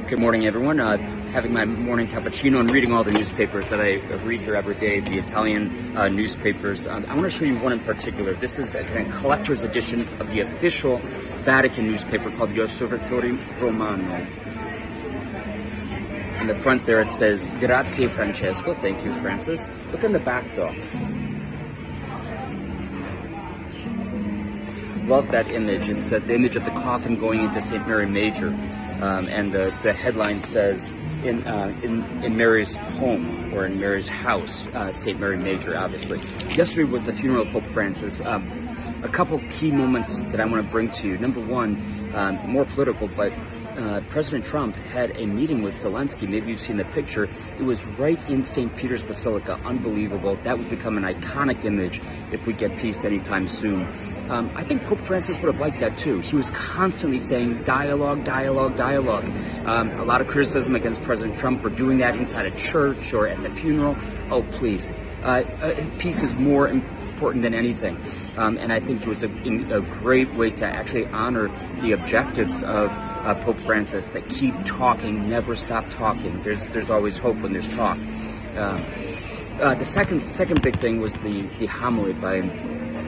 Good morning, everyone. Having my morning cappuccino and reading all the newspapers that I read here every day, the Italian newspapers. I want to show you one in particular. This is a collector's edition of the official Vatican newspaper called the Osservatore Romano. In the front there it says, Grazie Francesco, thank you Francis. Look in the back though. Love that image. It's the image of the coffin going into St. Mary Major. And the headline says, in Mary's home, or in Mary's house, St. Mary Major, obviously. Yesterday was the funeral of Pope Francis. A couple of key moments that I want to bring to you. Number one, more political, but President Trump had a meeting with Zelensky. Maybe you've seen the picture. It was right in St. Peter's Basilica. Unbelievable. That would become an iconic image if we get peace anytime soon. I think Pope Francis would have liked that too. He was constantly saying dialogue, dialogue, dialogue. A lot of criticism against President Trump for doing that inside a church or at the funeral. Oh, please. Peace is more important than anything. And I think it was a great way to actually honor the objectives of Pope Francis, that keep talking, never stop talking. There's always hope when there's talk. The second big thing was the homily by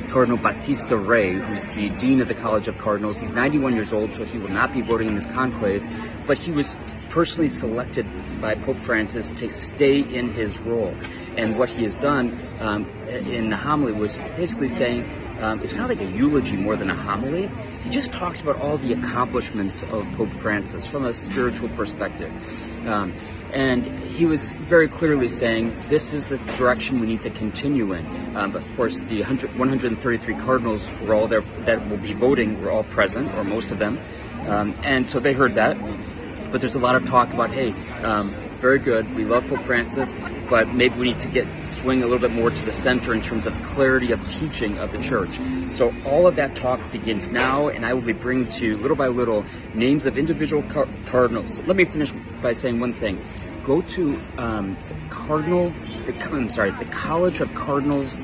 Cardinal Battista Re, who's the Dean of the College of Cardinals. He's 91 years old, so he will not be voting in this conclave, but he was personally selected by Pope Francis to stay in his role. And what he has done in the homily was basically saying, it's kind of like a eulogy more than a homily. He just talked about all the accomplishments of Pope Francis from a spiritual perspective. And he was very clearly saying, this is the direction we need to continue in. Of course, the 133 cardinals were all there that will be voting, were all present, or most of them. And so they heard that. But there's a lot of talk about, hey, very good, we love Pope Francis, but maybe we need to swing a little bit more to the center in terms of clarity of teaching of the church. So all of that talk begins now, and I will be bringing to you, little by little, names of individual cardinals. Let me finish by saying one thing. Go to the College of Cardinals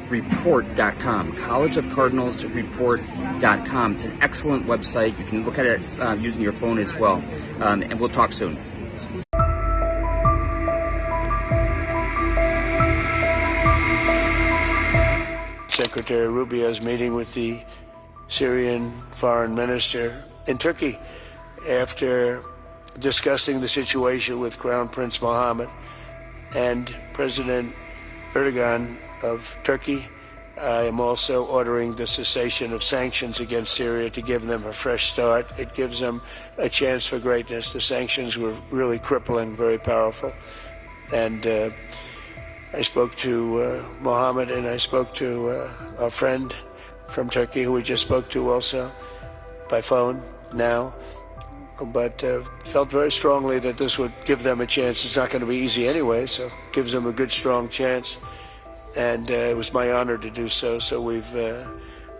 Report.com, collegeofcardinalsreport.com. It's an excellent website. You can look at it using your phone as well. And we'll talk soon. Secretary Rubio's meeting with the Syrian foreign minister in Turkey after discussing the situation with Crown Prince Mohammed and President Erdogan of Turkey. I am also ordering the cessation of sanctions against Syria to give them a fresh start. It gives them a chance for greatness. The sanctions were really crippling, very powerful. And I spoke to Mohammed, and I spoke to our friend from Turkey, who we just spoke to also by phone now, but felt very strongly that this would give them a chance. It's not going to be easy anyway, so it gives them a good, strong chance. And it was my honor to do so. So we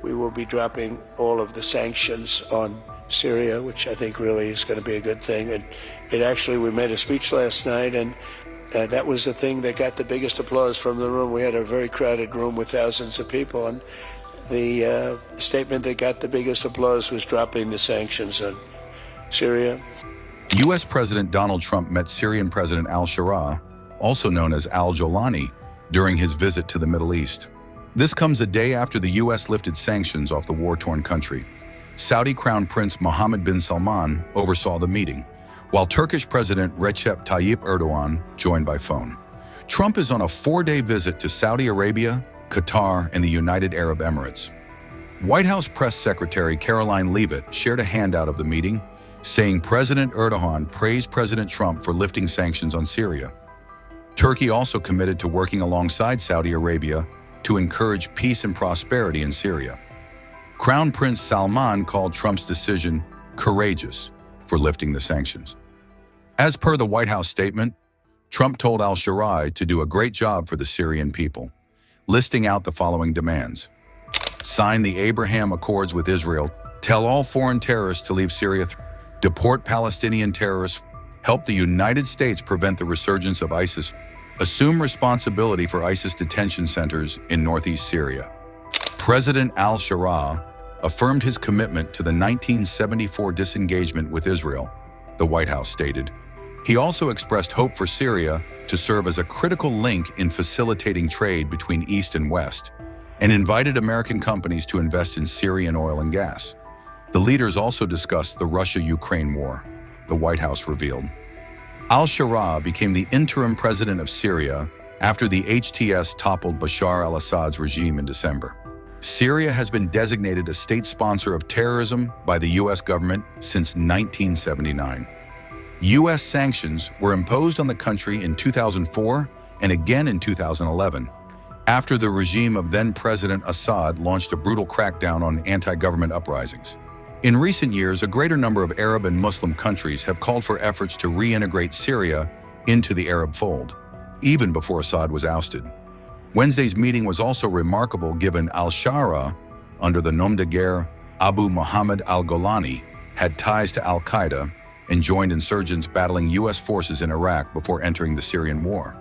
will be dropping all of the sanctions on Syria, which I think really is going to be a good thing. And we made a speech last night, and that was the thing that got the biggest applause from the room. We had a very crowded room with thousands of people, and the statement that got the biggest applause was dropping the sanctions on Syria. U.S. President Donald Trump met Syrian President al-Shara, also known as al-Jolani, during his visit to the Middle East. This comes a day after the U.S. lifted sanctions off the war-torn country. Saudi Crown Prince Mohammed bin Salman oversaw the meeting, while Turkish President Recep Tayyip Erdogan joined by phone. Trump is on a 4-day visit to Saudi Arabia, Qatar, and the United Arab Emirates. White House Press Secretary Caroline Leavitt shared a handout of the meeting, saying President Erdogan praised President Trump for lifting sanctions on Syria. Turkey also committed to working alongside Saudi Arabia to encourage peace and prosperity in Syria. Crown Prince Salman called Trump's decision courageous for lifting the sanctions. As per the White House statement, Trump told al-Shara to do a great job for the Syrian people, listing out the following demands. Sign the Abraham Accords with Israel, tell all foreign terrorists to leave Syria, deport Palestinian terrorists, help the United States prevent the resurgence of ISIS, assume responsibility for ISIS detention centers in northeast Syria. President al-Shara affirmed his commitment to the 1974 disengagement with Israel, the White House stated. He also expressed hope for Syria to serve as a critical link in facilitating trade between East and West, and invited American companies to invest in Syrian oil and gas. The leaders also discussed the Russia-Ukraine war, the White House revealed. Al-Shara became the interim president of Syria after the HTS toppled Bashar al-Assad's regime in December. Syria has been designated a state sponsor of terrorism by the U.S. government since 1979. U.S. sanctions were imposed on the country in 2004 and again in 2011, after the regime of then-President Assad launched a brutal crackdown on anti-government uprisings. In recent years, a greater number of Arab and Muslim countries have called for efforts to reintegrate Syria into the Arab fold, even before Assad was ousted. Wednesday's meeting was also remarkable given al-Shara, under the nom de guerre Abu Muhammad al-Golani, had ties to al-Qaeda and joined insurgents battling U.S. forces in Iraq before entering the Syrian war.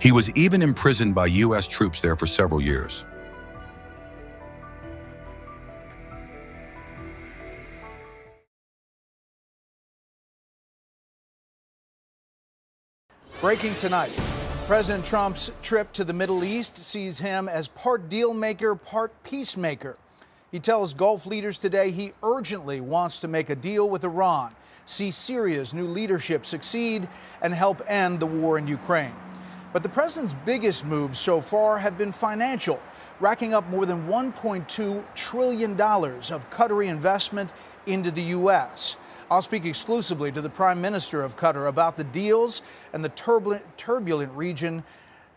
He was even imprisoned by U.S. troops there for several years. Breaking tonight, President Trump's trip to the Middle East sees him as part deal maker, part peacemaker. He tells Gulf leaders today he urgently wants to make a deal with Iran, see Syria's new leadership succeed, and help end the war in Ukraine. But the president's biggest moves so far have been financial, racking up more than $1.2 trillion of Qatari investment into the U.S. I'll speak exclusively to the Prime Minister of Qatar about the deals and the turbulent region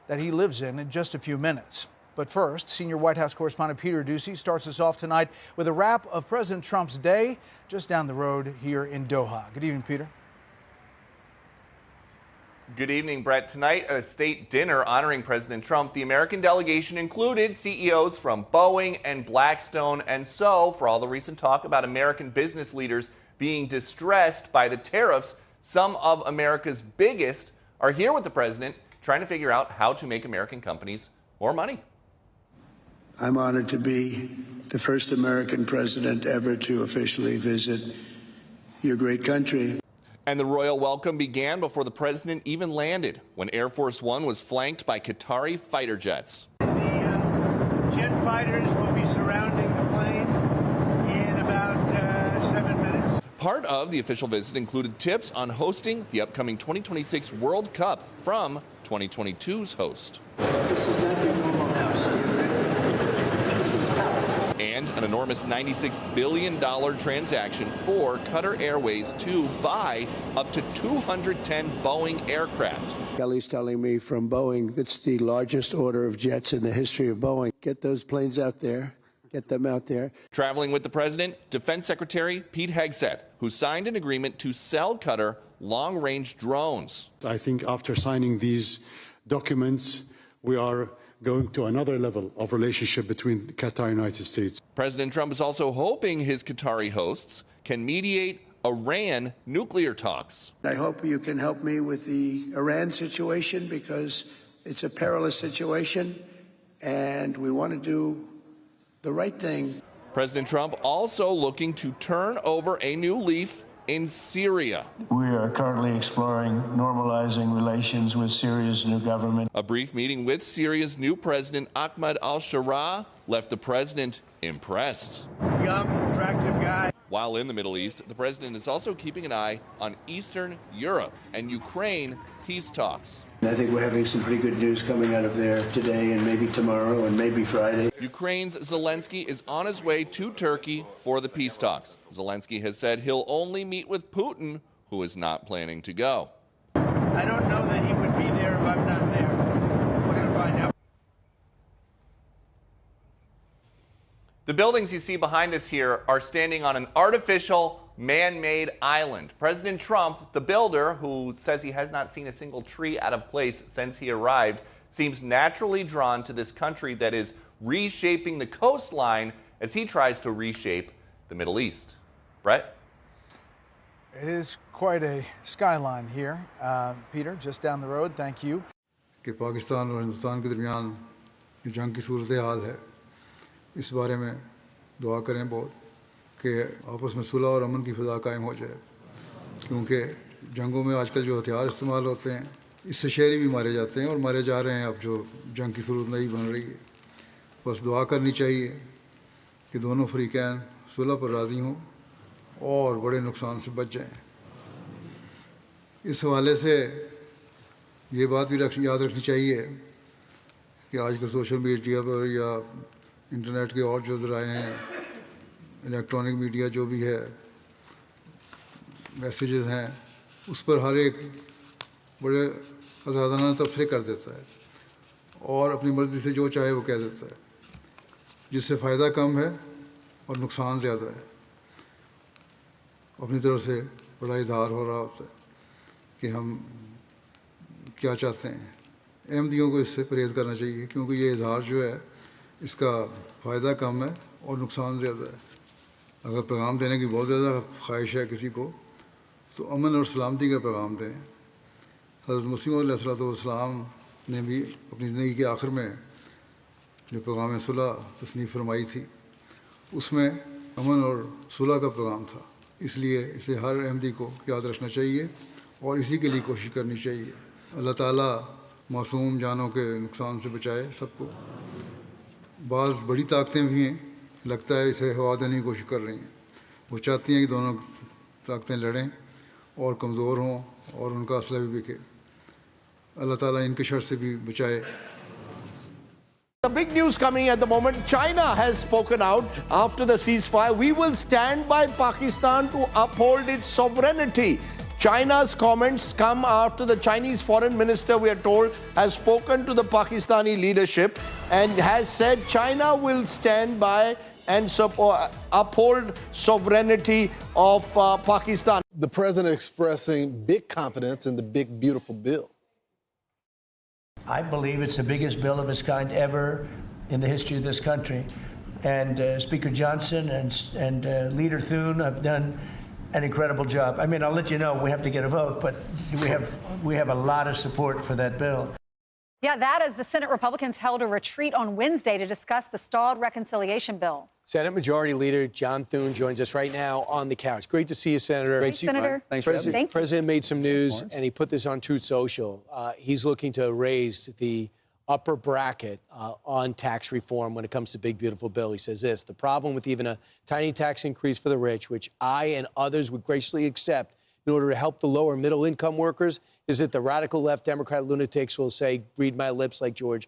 that he lives in just a few minutes. But first, senior White House correspondent Peter Doocy starts us off tonight with a wrap of President Trump's day just down the road here in Doha. Good evening, Peter. Good evening, Brett. Tonight, at a state dinner honoring President Trump, the American delegation included CEOs from Boeing and Blackstone. And so, for all the recent talk about American business leaders being distressed by the tariffs, some of America's biggest are here with the president trying to figure out how to make American companies more money. I'm honored to be the first American president ever to officially visit your great country. And the royal welcome began before the president even landed, when Air Force One was flanked by Qatari fighter jets. The jet fighters will be surrounding the plane in about 7 minutes. Part of the official visit included tips on hosting the upcoming 2026 World Cup from 2022's host. This is not your normal house. This is a palace. And an enormous $96 billion transaction for Qatar Airways to buy up to 210 Boeing aircraft. Kelly's telling me from Boeing, it's the largest order of jets in the history of Boeing. Get those planes out there. Get them out there. Traveling with the president, Defense Secretary Pete Hegseth, who signed an agreement to sell Qatar long-range drones. I think after signing these documents, we are going to another level of relationship between Qatar and the United States. President Trump is also hoping his Qatari hosts can mediate Iran nuclear talks. I hope you can help me with the Iran situation, because it's a perilous situation and we want to do the right thing. President Trump also looking to turn over a new leaf in Syria. We are currently exploring normalizing relations with Syria's new government. A brief meeting with Syria's new president, Ahmed al-Shara, left the president impressed. Young, attractive guy. While in the Middle East, the president is also keeping an eye on Eastern Europe and Ukraine peace talks. I think we're having some pretty good news coming out of there today and maybe tomorrow and maybe Friday. Ukraine's Zelensky is on his way to Turkey for the peace talks. Zelensky has said he'll only meet with Putin, who is not planning to go. I don't know that he would be there if I'm not there. We're going to find out. The buildings you see behind us here are standing on an artificial man-made island. President Trump, the builder, who says he has not seen a single tree out of place since he arrived, seems naturally drawn to this country that is reshaping the coastline as he tries to reshape the Middle East. Brett? It is quite a skyline here. Peter, just down the road, thank you. कि पाकिस्तान और हिंदुस्तान के दरमियान जो जंग की सूरत हाल है, इस बारे में दुआ करें बहुत कि आपस में सुलह और अमन की फ़िज़ा कायम हो जाए, क्योंकि जंगों में आजकल जो हथियार इस्तेमाल होते हैं इससे शहरी भी मारे जाते हैं और मारे जा रहे हैं। अब जो जंग की सूरत नहीं बन रही है, बस दुआ करनी चाहिए कि दोनों फरीकैन सुलह पर राज़ी हों और बड़े नुकसान से बच जाएं। इस हवाले से ये बात भी याद रखनी चाहिए कि आजकल सोशल मीडिया पर या इंटरनेट के और जो ज़राए हैं, इलेक्ट्रॉनिक मीडिया जो भी है, मैसेजेस हैं, उस पर हर एक बड़े आज़ादाना तबसरे कर देता है और अपनी मर्ज़ी से जो चाहे वो कह देता है, जिससे फ़ायदा कम है और नुकसान ज़्यादा है। अपनी तरफ से बड़ा इजहार हो रहा होता है कि हम क्या चाहते हैं। अहमदियों को इससे परहेज़ करना चाहिए क्योंकि ये इजहार जो है इसका फ़ायदा कम है और नुकसान ज़्यादा है। अगर पैगाम देने की बहुत ज़्यादा ख्वाहिश है किसी को तो अमन और सलामती का पैगाम दें। हज़रत मसीह अलैहिस्सलाम ने भी अपनी ज़िंदगी के आखिर में जो पैगाम सुलह तस्नीफ़ फरमाई थी उसमें अमन और सुलह का पैगाम था। इसलिए इसे हर अहमदी को याद रखना चाहिए और इसी के लिए कोशिश करनी चाहिए। अल्लाह ताला मासूम जानों के नुकसान से बचाए सबको। बाज़ बड़ी ताकतें भी हैं, लगता है इसे हवा देने की कोशिश कर रही हैं। वो चाहती हैं कि दोनों ताकतें लड़ें और कमज़ोर हों और उनका असला भी बिके। अल्लाह ताला इनके शर से भी बचाए। The big news coming at the moment, China has spoken out after the ceasefire. We will stand by Pakistan to uphold its sovereignty. China's comments come after the Chinese foreign minister, we are told, has spoken to the Pakistani leadership and has said China will stand by and uphold sovereignty of Pakistan. The president expressing big confidence in the big, beautiful bill. I believe it's the biggest bill of its kind ever in the history of this country. And Speaker Johnson and Leader Thune have done an incredible job. I mean, I'll let you know we have to get a vote, but we have a lot of support for that bill. Yeah, that as the Senate Republicans held a retreat on Wednesday to discuss the stalled reconciliation bill. Senate Majority Leader John Thune joins us right now on the couch. Great to see you, Senator. Great to see you, Senator. Thanks for having me. The President made some news, and he put this on Truth Social. He's looking to raise the upper bracket on tax reform when it comes to big, beautiful bill. He says this: the problem with even a tiny tax increase for the rich, which I and others would graciously accept in order to help the lower middle income workers, is that the radical left Democrat lunatics will say, read my lips, like George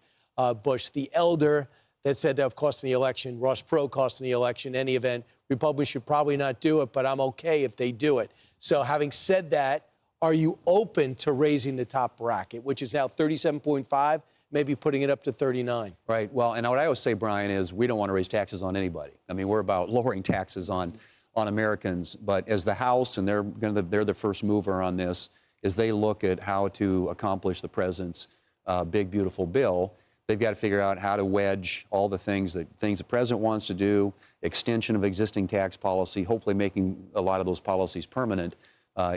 Bush. The elder that said that have cost me the election, Ross Perot cost me the election, in any event, Republicans should probably not do it, but I'm okay if they do it. So having said that, are you open to raising the top bracket, which is now 37.5, maybe putting it up to 39? Right. Well, and what I always say, Brian, is we don't want to raise taxes on anybody. I mean, we're about lowering taxes on Americans. But as the House, and they're the first mover on this, as they look at how to accomplish the president's big, beautiful bill, they've got to figure out how to wedge all the things the president wants to do, extension of existing tax policy, hopefully making a lot of those policies permanent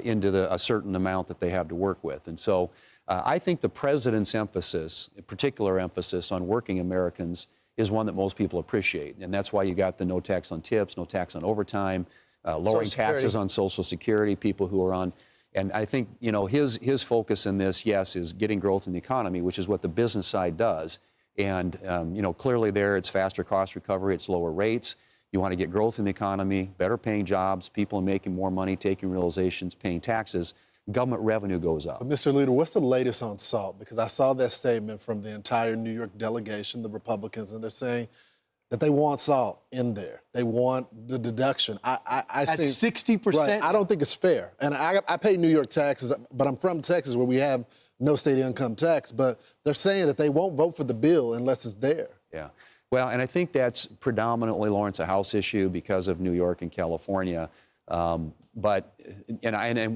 into a certain amount that they have to work with. And so I think the president's emphasis, particular emphasis on working Americans, is one that most people appreciate. And that's why you got the no tax on tips, no tax on overtime, lowering taxes on Social Security, people who are on. And I think, you know, his focus in this, yes, is getting growth in the economy, which is what the business side does. And, you know, clearly there it's faster cost recovery, it's lower rates. You want to get growth in the economy, better paying jobs, people making more money, taking realizations, paying taxes. Government revenue goes up. But Mr. Leader, what's the latest on SALT? Because I saw that statement from the entire New York delegation, the Republicans, and they're saying that they want SALT in there. They want the deduction. I At see 60%? Right, I don't think it's fair. And I pay New York taxes, but I'm from Texas where we have no state income tax. But they're saying that they won't vote for the bill unless it's there. Yeah. Well, and I think that's predominantly, Lawrence, a House issue because of New York and California. But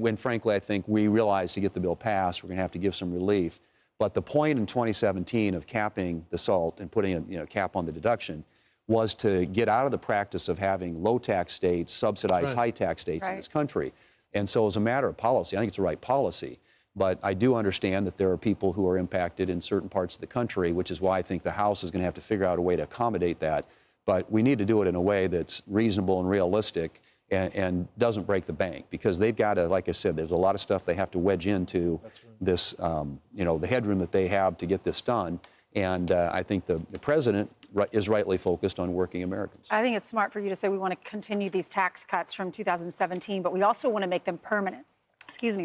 when frankly, I think we realized to get the bill passed, we're going to have to give some relief. But the point in 2017 of capping the SALT and putting a cap on the deduction was to get out of the practice of having low tax states subsidize high tax states in this country. And so as a matter of policy, I think it's the right policy. But I do understand that there are people who are impacted in certain parts of the country, which is why I think the House is going to have to figure out a way to accommodate that. But we need to do it in a way that's reasonable and realistic. and doesn't break the bank, because they've got to, like I said, there's a lot of stuff they have to wedge into this, the headroom that they have to get this done. And I think the president is rightly focused on working Americans. I think it's smart for you to say we want to continue these tax cuts from 2017, but we also want to make them permanent.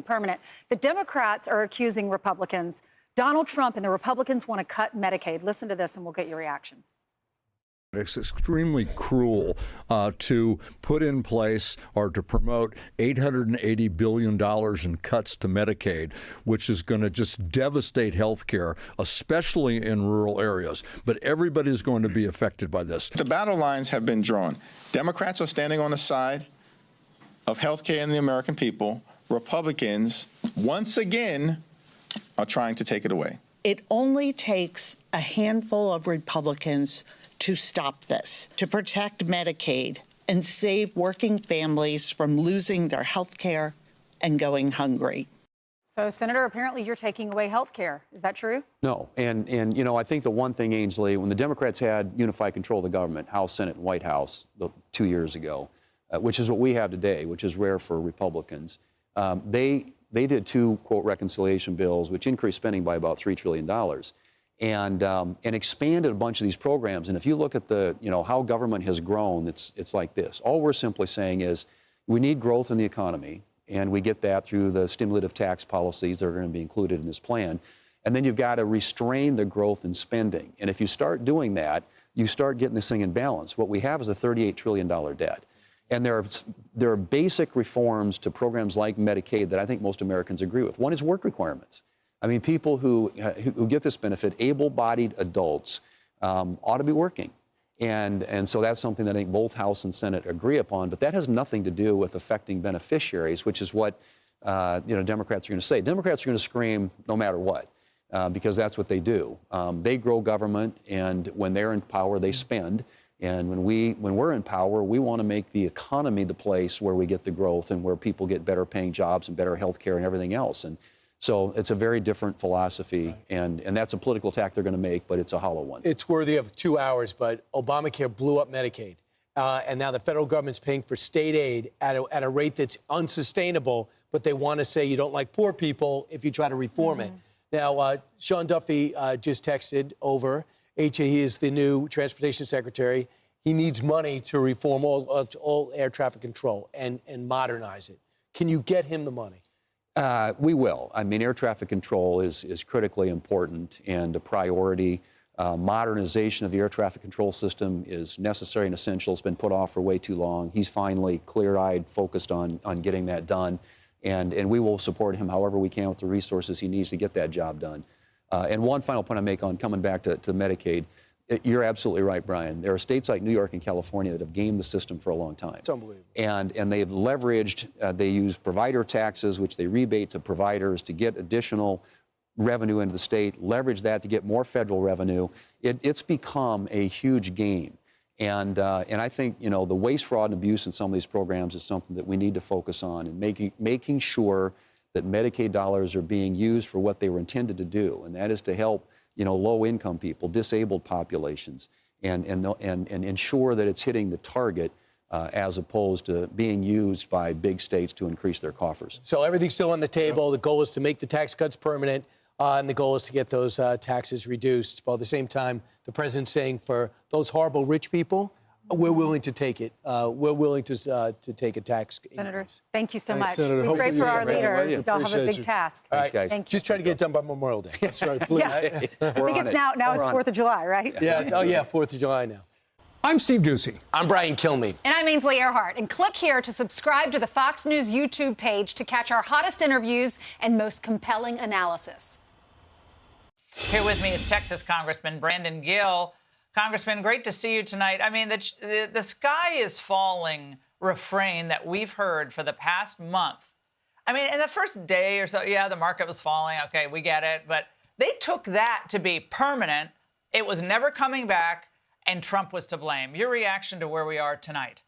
Permanent. The Democrats are accusing Republicans, Donald Trump and the Republicans want to cut Medicaid. Listen to this and we'll get your reaction. It's extremely cruel to put in place or to promote $880 billion in cuts to Medicaid, which is going to just devastate health care, especially in rural areas. But everybody's going to be affected by this. The battle lines have been drawn. Democrats are standing on the side of health care and the American people. Republicans, once again, are trying to take it away. It only takes a handful of Republicans to stop this, to protect Medicaid and save working families from losing their health care and going hungry. So, Senator, apparently you're taking away health care. Is that true? No. And I think the one thing, Ainsley, when the Democrats had unified control of the government, House, Senate, and White House 2 years ago, which is what we have today, which is rare for Republicans, they did two, quote, reconciliation bills, which increased spending by about $3 trillion. And expanded a bunch of these programs. And if you look at how government has grown, it's like this. All we're simply saying is we need growth in the economy, and we get that through the stimulative tax policies that are going to be included in this plan. And then you've got to restrain the growth in spending. And if you start doing that, you start getting this thing in balance. What we have is a $38 trillion debt. And there are basic reforms to programs like Medicaid that I think most Americans agree with. One is work requirements. I mean, people who get this benefit, able-bodied adults, ought to be working. And so that's something that I think both House and Senate agree upon. But that has nothing to do with affecting beneficiaries, which is what Democrats are going to say. Democrats are going to scream no matter what, because that's what they do. They grow government, and when they're in power, they spend. And when we're in power, we want to make the economy the place where we get the growth and where people get better paying jobs and better health care and everything else. And so it's a very different philosophy, and that's a political attack they're going to make, but it's a hollow one. It's worthy of 2 hours, but Obamacare blew up Medicaid. And now the federal government's paying for state aid at a rate that's unsustainable, but they want to say you don't like poor people if you try to reform it. Now, Sean Duffy just texted over. He is the new transportation secretary. He needs money to reform all air traffic control and modernize it. Can you get him the money? We will. I mean, air traffic control is critically important and a priority. Modernization of the air traffic control system is necessary and essential. It's been put off for way too long. He's finally clear-eyed, focused on getting that done. And we will support him however we can with the resources he needs to get that job done. And one final point I make on coming back to Medicaid, you're absolutely right, Brian. There are states like New York and California that have gamed the system for a long time. It's unbelievable. And they've leveraged, they use provider taxes, which they rebate to providers to get additional revenue into the state, leverage that to get more federal revenue. It's become a huge game. And I think, the waste, fraud, and abuse in some of these programs is something that we need to focus on, and making sure that Medicaid dollars are being used for what they were intended to do, and that is to help low-income people, disabled populations, and ensure that it's hitting the target as opposed to being used by big states to increase their coffers. So everything's still on the table. The goal is to make the tax cuts permanent, and the goal is to get those taxes reduced. But at the same time, the president's saying for those horrible rich people, we're willing to take it. We're willing to take a tax Senator, increase. thank you so Thanks, much. Senator. We pray for our Hopefully leaders. They'll have a big task. All right, guys. Thank you. Just try to get it done by Memorial Day. That's right, please. Yeah. I think it's now it's 4th of July, right? Yeah. 4th of July now. I'm Steve Doocy. I'm Brian Kilmeade. And I'm Ainsley Earhart. And click here to subscribe to the Fox News YouTube page to catch our hottest interviews and most compelling analysis. Here with me is Texas Congressman Brandon Gill. Congressman, great to see you tonight. I mean, the sky is falling refrain that we've heard for the past month. I mean, in the first day or so, yeah, the market was falling. Okay, we get it. But they took that to be permanent. It was never coming back, and Trump was to blame. Your reaction to where we are tonight?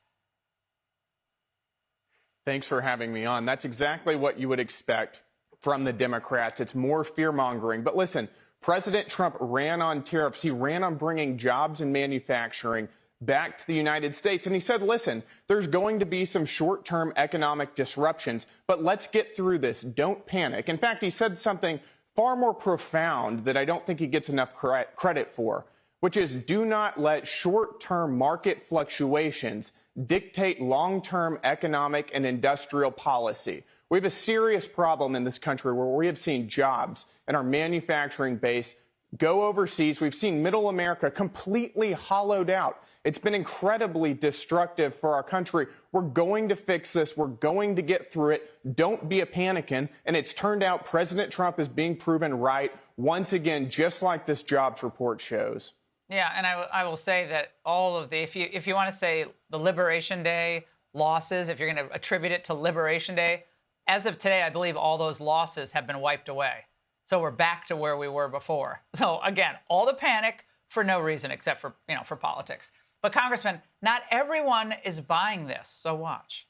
Thanks for having me on. That's exactly what you would expect from the Democrats. It's more fear-mongering. But listen, President Trump ran on tariffs. He ran on bringing jobs and manufacturing back to the United States. And he said, listen, there's going to be some short-term economic disruptions, but let's get through this. Don't panic. In fact, he said something far more profound that I don't think he gets enough credit for, which is do not let short-term market fluctuations dictate long-term economic and industrial policy. We have a serious problem in this country where we have seen jobs in our manufacturing base go overseas. We've seen middle America completely hollowed out. It's been incredibly destructive for our country. We're going to fix this. We're going to get through it. Don't be a panicking. And it's turned out President Trump is being proven right once again, just like this jobs report shows. Yeah, and I will say that all of the, if you want to say the Liberation Day losses, if you're going to attribute it to Liberation Day, as of today, I believe all those losses have been wiped away. So we're back to where we were before. So again, all the panic for no reason except for, for politics. But Congressman, not everyone is buying this, so watch.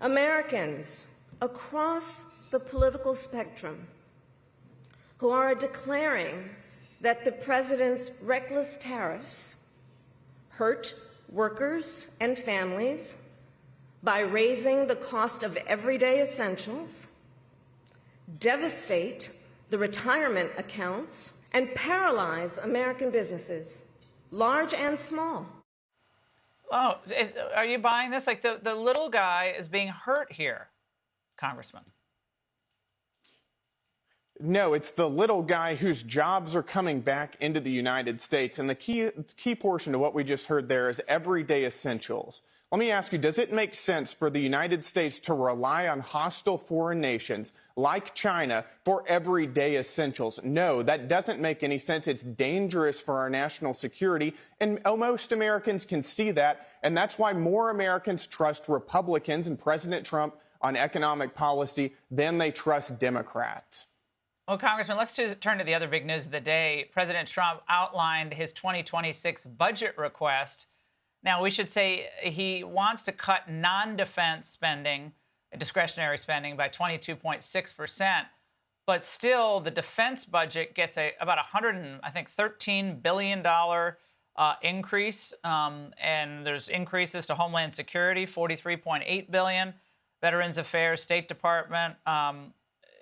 Americans across the political spectrum who are declaring that the president's reckless tariffs hurt workers and families by raising the cost of everyday essentials, devastate the retirement accounts, and paralyze American businesses, large and small. Oh, are you buying this? Like the little guy is being hurt here, Congressman. No, it's the little guy whose jobs are coming back into the United States. And the key portion of what we just heard there is everyday essentials. Let me ask you, does it make sense for the United States to rely on hostile foreign nations like China for everyday essentials? No, that doesn't make any sense. It's dangerous for our national security, and most Americans can see that, and that's why more Americans trust Republicans and President Trump on economic policy than they trust Democrats. Well, Congressman, let's turn to the other big news of the day. President Trump outlined his 2026 budget request. Now, we should say he wants to cut non-defense spending, discretionary spending, by 22.6%. But still, the defense budget gets about $13 billion increase. And there's increases to Homeland Security, $43.8 billion, Veterans Affairs, State Department.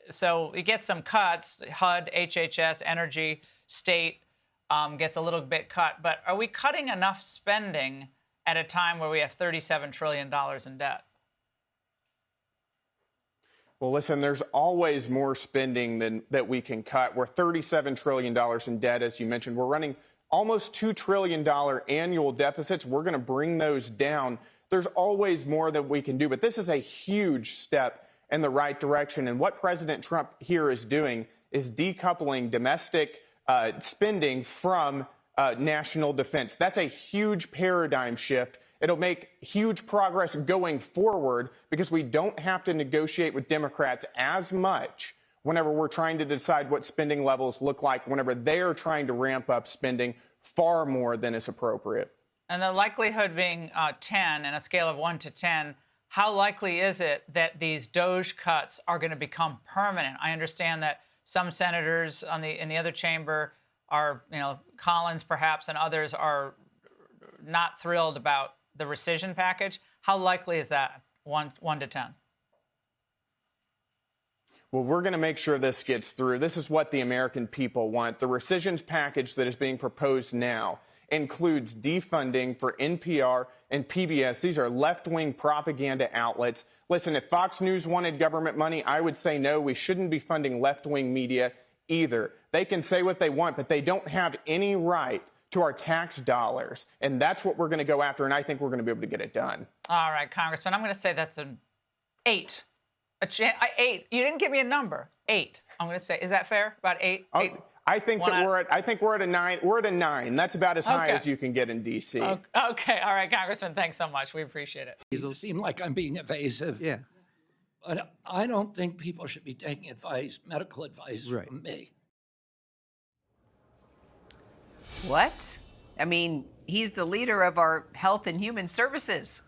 So you get some cuts, HUD, HHS, Energy, State. Gets a little bit cut, but are we cutting enough spending at a time where we have $37 trillion in debt? Well, listen, there's always more spending that we can cut. We're $37 trillion in debt, as you mentioned. We're running almost $2 trillion annual deficits. We're going to bring those down. There's always more that we can do, but this is a huge step in the right direction. And what President Trump here is doing is decoupling domestic spending from national defense. That's a huge paradigm shift. It'll make huge progress going forward because we don't have to negotiate with Democrats as much whenever we're trying to decide what spending levels look like, whenever they're trying to ramp up spending far more than is appropriate. And the likelihood being 10 and a scale of 1 to 10, how likely is it that these DOGE cuts are going to become permanent? I understand that some senators in the other chamber are, Collins perhaps, and others are not thrilled about the rescission package. How likely is that, 1 to 10? Well, we're going to make sure this gets through. This is what the American people want. The rescissions package that is being proposed now includes defunding for NPR and PBS. These are left-wing propaganda outlets. Listen, if Fox News wanted government money, I would say no, we shouldn't be funding left-wing media either. They can say what they want, but they don't have any right to our tax dollars. And that's what we're going to go after, and I think we're going to be able to get it done. All right, Congressman, I'm going to say that's an 8. 8. You didn't give me a number. 8. I'm going to say, is that fair? About 8? I think we're at a 9. We're at a 9. That's about as high as you can get in D.C. Okay. All right, Congressman. Thanks so much. We appreciate it. It'll seem like I'm being evasive. Yeah. But I don't think people should be taking medical advice from me. What? I mean, he's the leader of our Health and Human Services.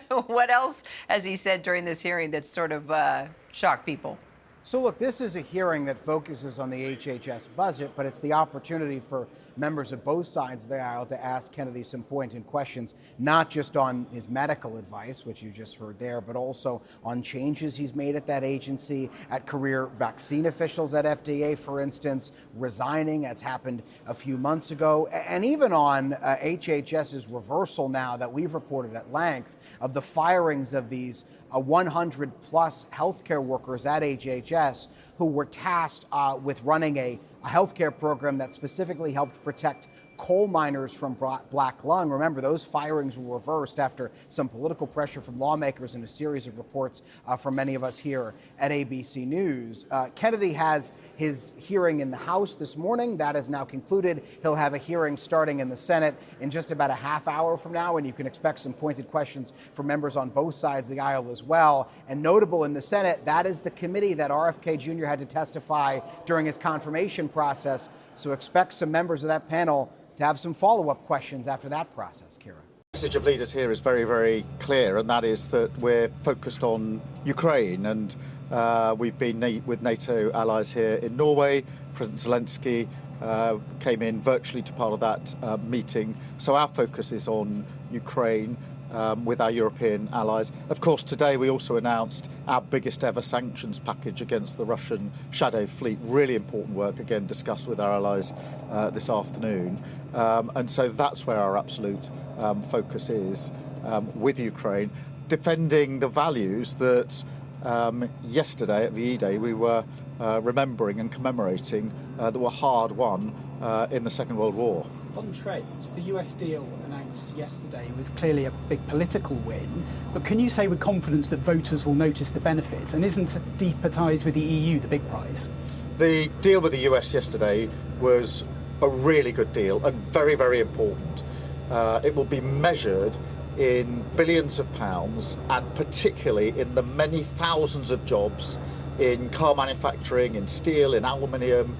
What else has he said during this hearing that sort of shocked people? So look, this is a hearing that focuses on the HHS budget, but it's the opportunity for members of both sides of the aisle to ask Kennedy some pointed questions, not just on his medical advice, which you just heard there, but also on changes he's made at that agency, at career vaccine officials at FDA, for instance, resigning, as happened a few months ago, and even on HHS's reversal now that we've reported at length of the firings of these 100 plus healthcare workers at HHS who were tasked with running a healthcare program that specifically helped protect coal miners from black lung. Remember, those firings were reversed after some political pressure from lawmakers and a series of reports from many of us here at ABC News. Kennedy has his hearing in the House this morning. That is now concluded. He'll have a hearing starting in the Senate in just about a half hour from now, and you can expect some pointed questions from members on both sides of the aisle as well. And notable in the Senate, that is the committee that RFK Jr. had to testify during his confirmation process. So expect some members of that panel to have some follow-up questions after that process, Kira. The message of leaders here is very, very clear, and that is that we're focused on Ukraine, and we've been with NATO allies here in Norway. President Zelensky came in virtually to part of that meeting. So our focus is on Ukraine with our European allies. Of course, today we also announced our biggest ever sanctions package against the Russian shadow fleet. Really important work, again, discussed with our allies this afternoon. And so that's where our absolute focus is with Ukraine, defending the values that yesterday at VE Day we were remembering and commemorating that were hard won in the Second World War. On trade, the US deal announced yesterday was clearly a big political win, but can you say with confidence that voters will notice the benefits, and isn't deeper ties with the EU the big prize? The deal with the US yesterday was a really good deal and very, very important. It will be measured in billions of pounds, and particularly in the many thousands of jobs in car manufacturing, in steel, in aluminium,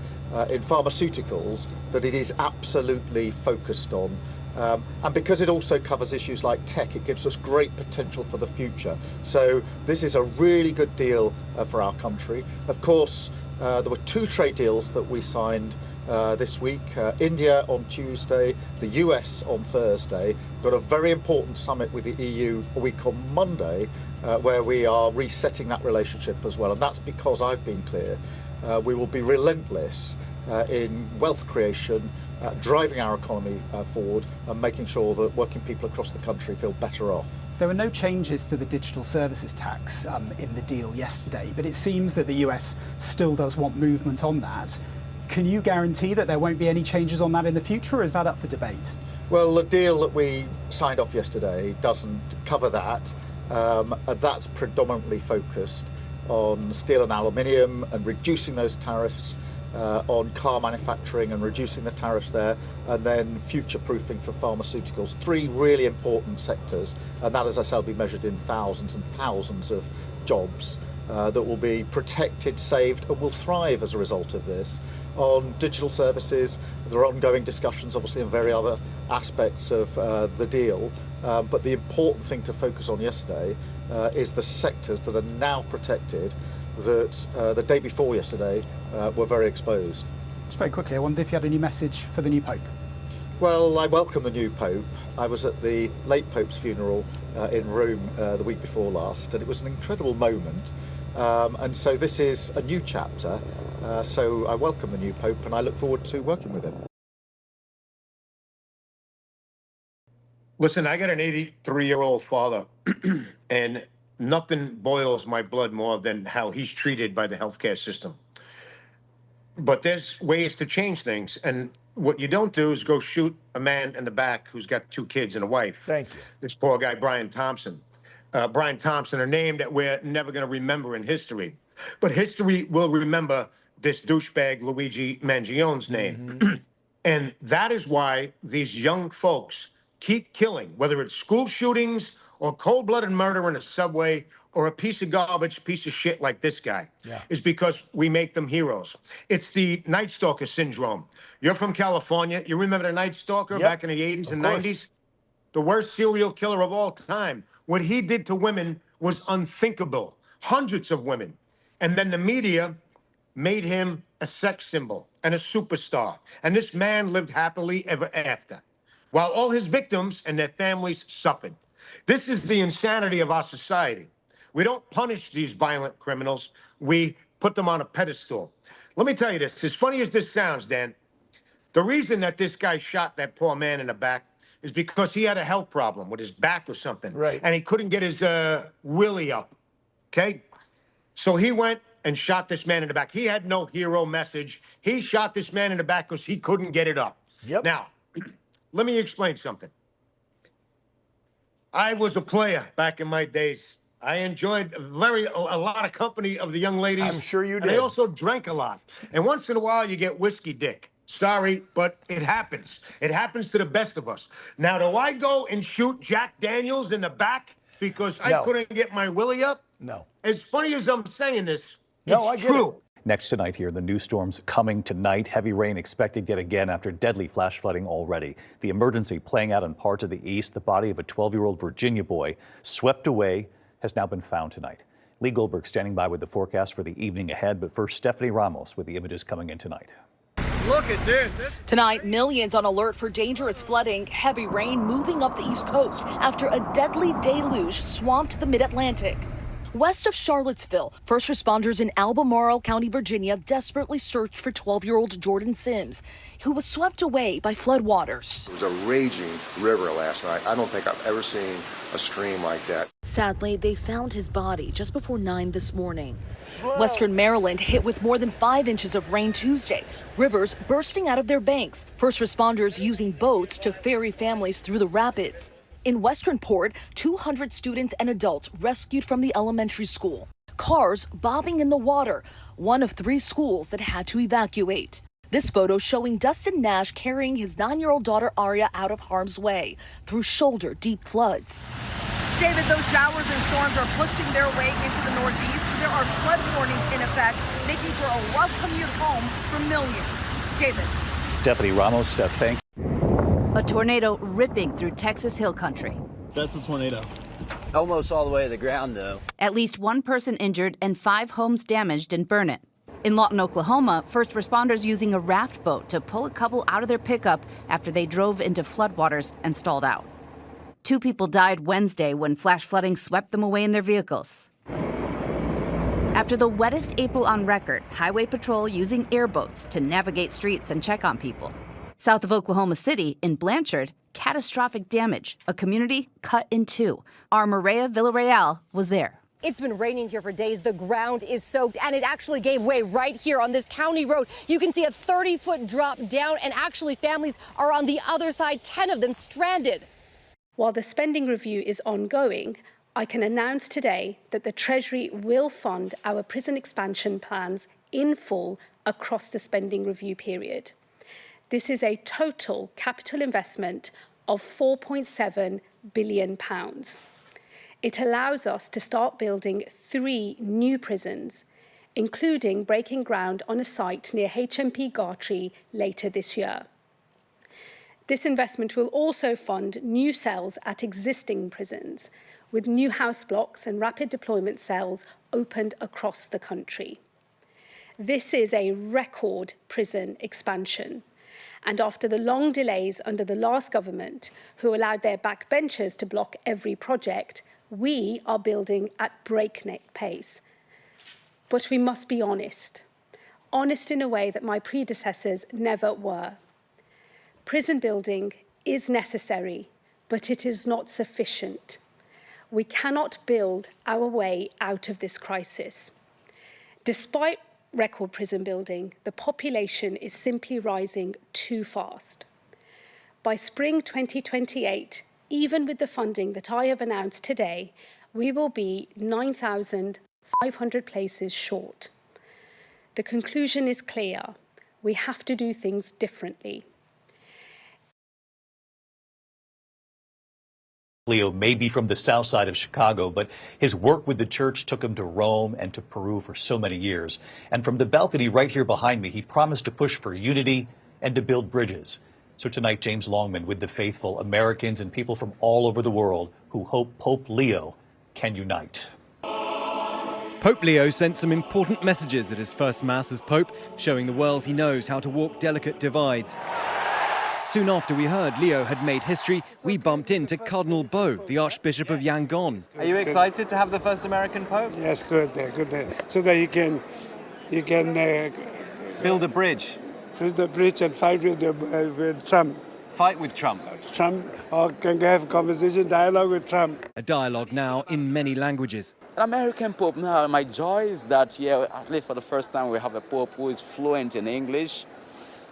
in pharmaceuticals that it is absolutely focused on. And because it also covers issues like tech, it gives us great potential for the future. So this is a really good deal for our country. Of course, there were two trade deals that we signed this week. India on Tuesday, the US on Thursday. Got a very important summit with the EU a week on Monday, where we are resetting that relationship as well. And that's because I've been clear. We will be relentless in wealth creation, driving our economy forward and making sure that working people across the country feel better off. There were no changes to the digital services tax in the deal yesterday, but it seems that the US still does want movement on that. Can you guarantee that there won't be any changes on that in the future, or is that up for debate? Well, the deal that we signed off yesterday doesn't cover that. That's predominantly focused on steel and aluminium and reducing those tariffs, on car manufacturing and reducing the tariffs there, and then future-proofing for pharmaceuticals. Three really important sectors, and that, as I said, will be measured in thousands and thousands of jobs that will be protected, saved, and will thrive as a result of this. On digital services, there are ongoing discussions, obviously, in very other aspects of the deal, but the important thing to focus on yesterday is the sectors that are now protected that the day before yesterday were very exposed. Just very quickly, I wonder if you had any message for the new Pope. Well, I welcome the new Pope. I was at the late Pope's funeral in Rome the week before last, and it was an incredible moment. And so this is a new chapter. So I welcome the new Pope, and I look forward to working with him. Listen, I got an 83-year-old father, and nothing boils my blood more than how he's treated by the healthcare system. But there's ways to change things, and what you don't do is go shoot a man in the back who's got 2 kids and a wife. Thank you. This poor guy, Brian Thompson. Brian Thompson, a name that we're never going to remember in history. But history will remember this douchebag Luigi Mangione's name. And that is why these young folks keep killing, whether it's school shootings or cold-blooded murder in a subway or a piece of garbage, piece of shit like this guy, is because we make them heroes. It's the Night Stalker syndrome. You're from California. You remember the Night Stalker back in the 80s and 90s? The worst serial killer of all time. What he did to women was unthinkable. Hundreds of women. And then the media made him a sex symbol and a superstar. And this man lived happily ever after, while all his victims and their families suffered. This is the insanity of our society. We don't punish these violent criminals. We put them on a pedestal. Let me tell you this. As funny as this sounds, Dan, the reason that this guy shot that poor man in the back is because he had a health problem with his back or something. Right. And he couldn't get his willy up, okay? So he went and shot this man in the back. He had no hero message. He shot this man in the back because he couldn't get it up. Yep. Now, let me explain something. I was a player back in my days. I enjoyed a lot of company of the young ladies. I'm sure you did. And I also drank a lot. And once in a while, you get whiskey dick. Sorry, but it happens. It happens to the best of us. Now, do I go and shoot Jack Daniels in the back because I couldn't get my willy up? No. As funny as I'm saying this, it's true. Next tonight here, the new storms coming tonight. Heavy rain expected yet again after deadly flash flooding already. The emergency playing out in parts of the east. The body of a 12-year-old Virginia boy swept away has now been found tonight. Lee Goldberg standing by with the forecast for the evening ahead. But first, Stephanie Ramos with the images coming in tonight. Look at this. Tonight, millions on alert for dangerous flooding. Heavy rain moving up the East Coast after a deadly deluge swamped the mid-Atlantic. West of Charlottesville, first responders in Albemarle County, Virginia, desperately searched for 12-year-old Jordan Sims, who was swept away by floodwaters. It was a raging river last night. I don't think I've ever seen a stream like that. Sadly, they found his body just before 9 this morning. Western Maryland hit with more than 5 inches of rain Tuesday. Rivers bursting out of their banks. First responders using boats to ferry families through the rapids. In Western Port, 200 students and adults rescued from the elementary school. Cars bobbing in the water, one of 3 schools that had to evacuate. This photo showing Dustin Nash carrying his 9-year-old daughter Aria out of harm's way through shoulder-deep floods. David, those showers and storms are pushing their way into the Northeast. There are flood warnings in effect, making for a rough commute home for millions. David. Stephanie Ramos, Steph, thank you. A tornado ripping through Texas Hill Country. That's a tornado. Almost all the way to the ground, though. At least 1 person injured and 5 homes damaged in Burnett. In Lawton, Oklahoma, first responders using a raft boat to pull a couple out of their pickup after they drove into floodwaters and stalled out. 2 people died Wednesday when flash flooding swept them away in their vehicles. After the wettest April on record, Highway Patrol using airboats to navigate streets and check on people. South of Oklahoma City, in Blanchard, catastrophic damage, a community cut in 2. Our Maria Villarreal was there. It's been raining here for days. The ground is soaked, and it actually gave way right here on this county road. You can see a 30-foot drop down, and actually families are on the other side, 10 of them stranded. While the spending review is ongoing, I can announce today that the Treasury will fund our prison expansion plans in full across the spending review period. This is a total capital investment of £4.7 billion. It allows us to start building 3 new prisons, including breaking ground on a site near HMP Gartree later this year. This investment will also fund new cells at existing prisons, with new house blocks and rapid deployment cells opened across the country. This is a record prison expansion. And after the long delays under the last government, who allowed their backbenchers to block every project, we are building at breakneck pace. But we must be honest in a way that my predecessors never were. Prison building is necessary, but it is not sufficient. We cannot build our way out of this crisis. Despite record prison building, the population is simply rising too fast. By spring 2028, even with the funding that I have announced today, we will be 9,500 places short. The conclusion is clear. We have to do things differently. Leo may be from the south side of Chicago, but his work with the church took him to Rome and to Peru for so many years. And from the balcony right here behind me, he promised to push for unity and to build bridges. So tonight, James Longman with the faithful, Americans and people from all over the world who hope Pope Leo can unite. Pope Leo sent some important messages at his first Mass as Pope, showing the world he knows how to walk delicate divides. Soon after we heard Leo had made history, we bumped into Cardinal Bo, the Archbishop of Yangon. Are you excited to have the first American Pope? Yes, good, so that you can build a bridge. Build a bridge and fight with Trump. Fight with Trump. Or can have a conversation, dialogue with Trump. A dialogue now in many languages. American Pope now, my joy is that, at least for the first time, we have a Pope who is fluent in English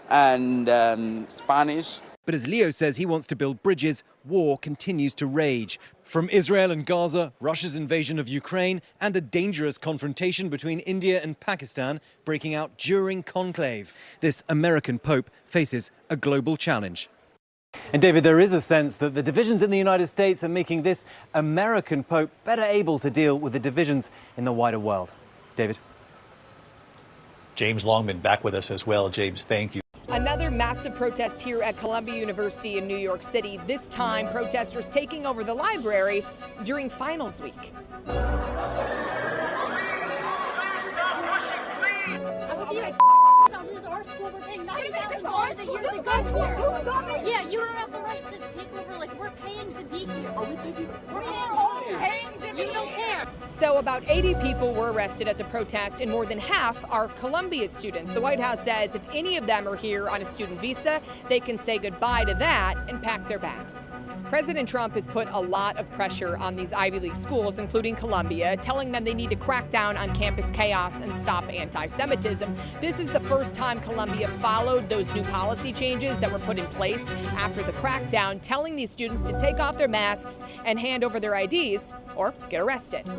and Spanish. But as Leo says he wants to build bridges, war continues to rage. From Israel and Gaza, Russia's invasion of Ukraine, and a dangerous confrontation between India and Pakistan breaking out during conclave. This American Pope faces a global challenge. And David, there is a sense that the divisions in the United States are making this American Pope better able to deal with the divisions in the wider world. David. James Longman back with us as well. James, thank you. Another massive protest here at Columbia University in New York City. This time, protesters taking over the library during finals week. This is our school. We're paying $90,000 a year to go here. Yeah, you don't have the right to take over. Like, we're paying to be here. Are we taking? We're paying to be here. You don't care. So about 80 people were arrested at the protest, and more than half are Columbia students. The White House says if any of them are here on a student visa, they can say goodbye to that and pack their bags. President Trump has put a lot of pressure on these Ivy League schools, including Columbia, telling them they need to crack down on campus chaos and stop anti-Semitism. This is the first time Columbia followed those new policy changes that were put in place after the crackdown, telling these students to take off their masks and hand over their IDs or get arrested.